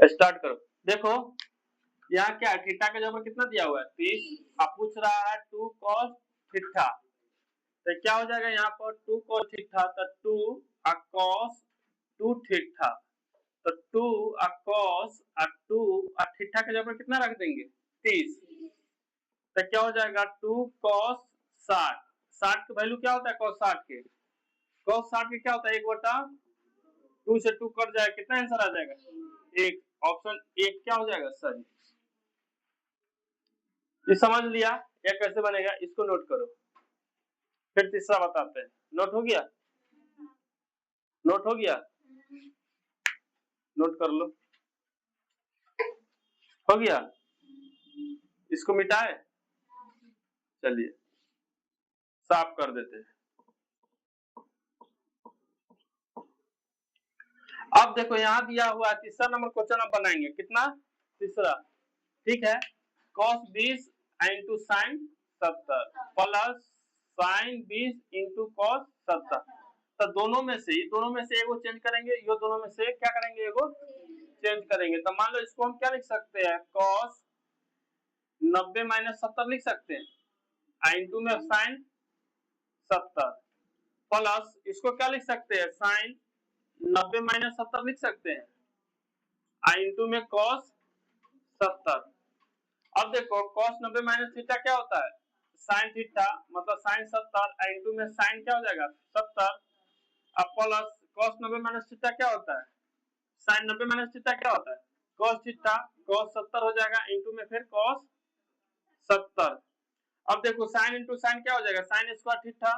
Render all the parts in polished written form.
Start करो। देखो यहाँ क्या थीटा का जगह कितना दिया हुआ है 30। अब पूछ रहा है 2 cos थीटा, तो क्या हो जाएगा यहाँ पर 2 cos थीटा, तो 2 cos 2 थीटा, तो 2 cos 2 थीटा के जगह कितना रख देंगे 30, तो क्या हो जाएगा 2 cos 60। 60 की वैल्यू क्या होता है cos 60 के? cos 60 के क्या होता है 1/2 से 2 कट जाएगा, कितना आंसर आ जाएगा 1। ऑप्शन 1 क्या हो जाएगा सही। ये समझ लिया या कैसे बनेगा, इसको नोट करो। फिर तीसरा बताते हैं। नोट हो गया? नोट हो गया? नोट कर लो। हो गया? इसको मिटाए, चलिए साफ कर देते हैं। अब देखो यहाँ दिया हुआ तीसरा नंबर क्वेश्चन अब बनाएंगे, कितना तीसरा, ठीक है। cos 20 into sine 70 plus sign 20 into cos 70, तो दोनों में से एगो चेंज करेंगे, ये दोनों में से क्या करेंगे एगो चेंज करेंगे। तो मान लो इसको हम क्या लिख सकते हैं cos 90 माइनस 70 लिख सकते हैं, इंटू में साइन 70 प्लस इसको क्या लिख सकते हैं साइन 90 माइनस 70 लिख सकते हैं, इंटू में cos 70। अब देखो cos 90 माइनस थीटा क्या होता है साइन थीटा, मतलब साइन 70 इंटू में साइन क्या हो जाएगा 70, अब प्लस cos 90 माइनस थीटा क्या होता है साइन 90 माइनस थीटा क्या होता है cos थीटा, cos 70 हो जाएगा इंटू में फिर cos 70। अब देखो साइन इंटू साइन क्या हो जाएगा sine square theta,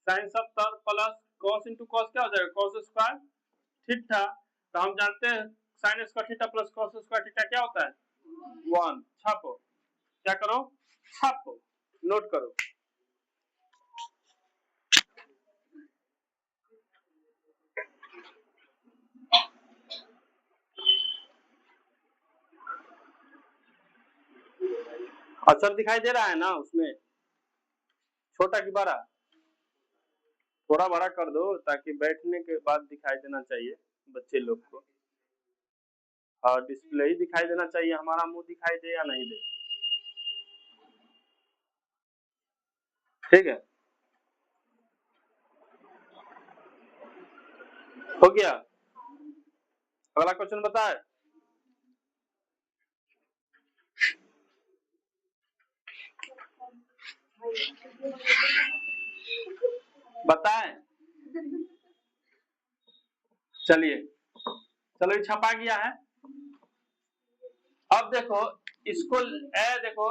sine 70 plus cos into cos क्या हो जाएगा cos स्क्वायर थीटा। तो हम जानते हैं sign square theta plus cos square theta क्या होता है 1। छापो, क्या करो छापो, नोट करो। असर दिखाई दे रहा है ना उसमें, छोटा कि बड़ा? थोड़ा बड़ा कर दो ताकि बैठने के बाद दिखाई देना चाहिए बच्चे लोग को, और डिस्प्ले ही दिखाई देना चाहिए, हमारा मुंह दिखाई दे या नहीं दे, ठीक है। हो गया? अगला क्वेश्चन बताए। बताएं, चलिए चलो छपा गया है। अब देखो इसको देखो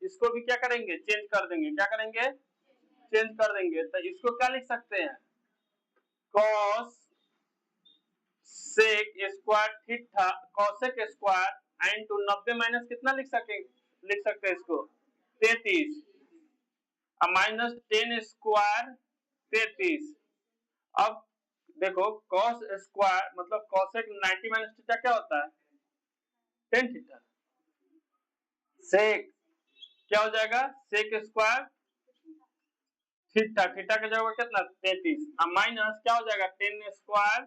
इसको भी क्या करेंगे चेंज कर देंगे, क्या करेंगे चेंज कर देंगे। तो इसको क्या लिख सकते हैं cos sec square theta, cosec square into 90 minus कितना लिख सकते हैं इसको 33, माइनस 10 स्क्वायर 33। अब देखो cos स्क्वायर मतलब cosec 90 माइनस थीटा क्या होता है 10 थीटा, sec क्या हो जाएगा sec स्क्वायर थीटा, थीटा का जगह कितना 33, माइनस क्या हो जाएगा 10 स्क्वायर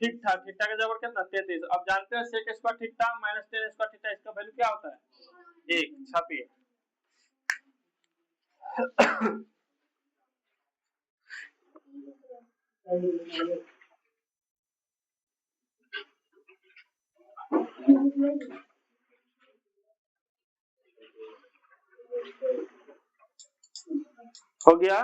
थीटा, थीटा का जगह कितना 33। अब जानते हैं sec square theta minus 10 square theta, इसका वैल्यू क्या होता है 1। छापिए। हो गया?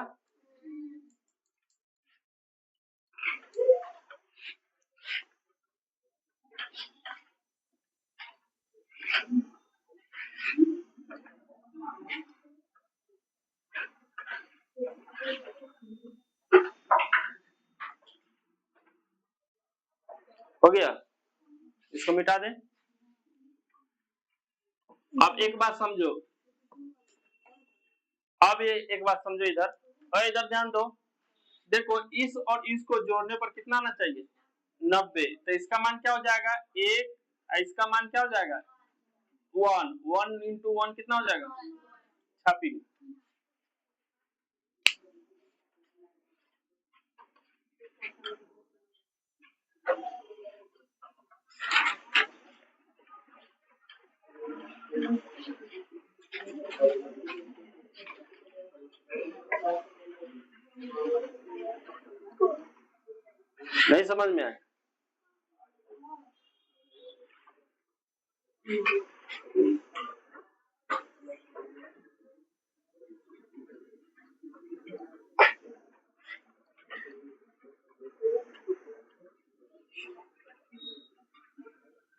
हो गया? इसको मिटा दें। अब एक बात समझो, अब ये एक बात समझो इधर, और इधर ध्यान दो। देखो इस और इस को जोड़ने पर कितना आना चाहिए 90, तो इसका मान क्या हो जाएगा 1, इसका मान क्या हो जाएगा 1, 1 इंटू 1 कितना हो जाएगा छापी। समझ में आया?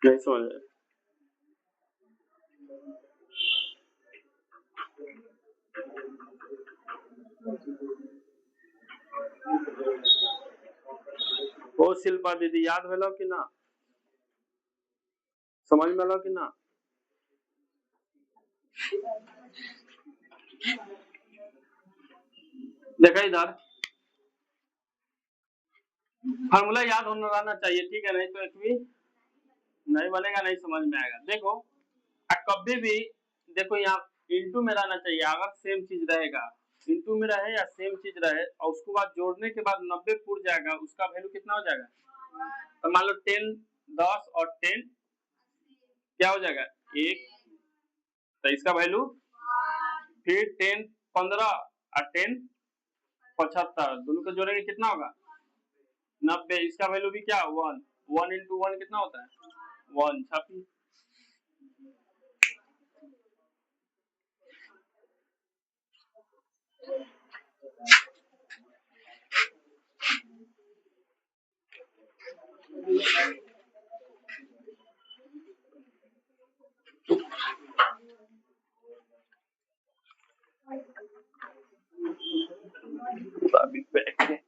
नहीं समझ में? ओ शिल्पा दीदी याद भेलो कि ना? समझ में आलो कि ना? देखा इधर फार्मूला याद होना रहना चाहिए, ठीक है, नहीं तो एक भी नहीं बनेगा, नहीं समझ में आएगा। देखो कभी भी देखो यहाँ इंटू में रहना चाहिए, अगर सेम चीज रहेगा इंटू में रहे या सेम चीज रहे और उसके बाद जोड़ने के बाद 90 पूर जाएगा, उसका वैल्यू कितना हो जाएगा? तो मान लो 10 10 और 10 क्या हो जाएगा? 1, तो इसका वैल्यू फिर 10 15 और 10 75, दोनों को जोड़ेंगे कितना होगा? 90। इसका वैल्यू भी क्या? 1 1 इंटू 1 कितना होता है? 1 छापी। अभी बैठ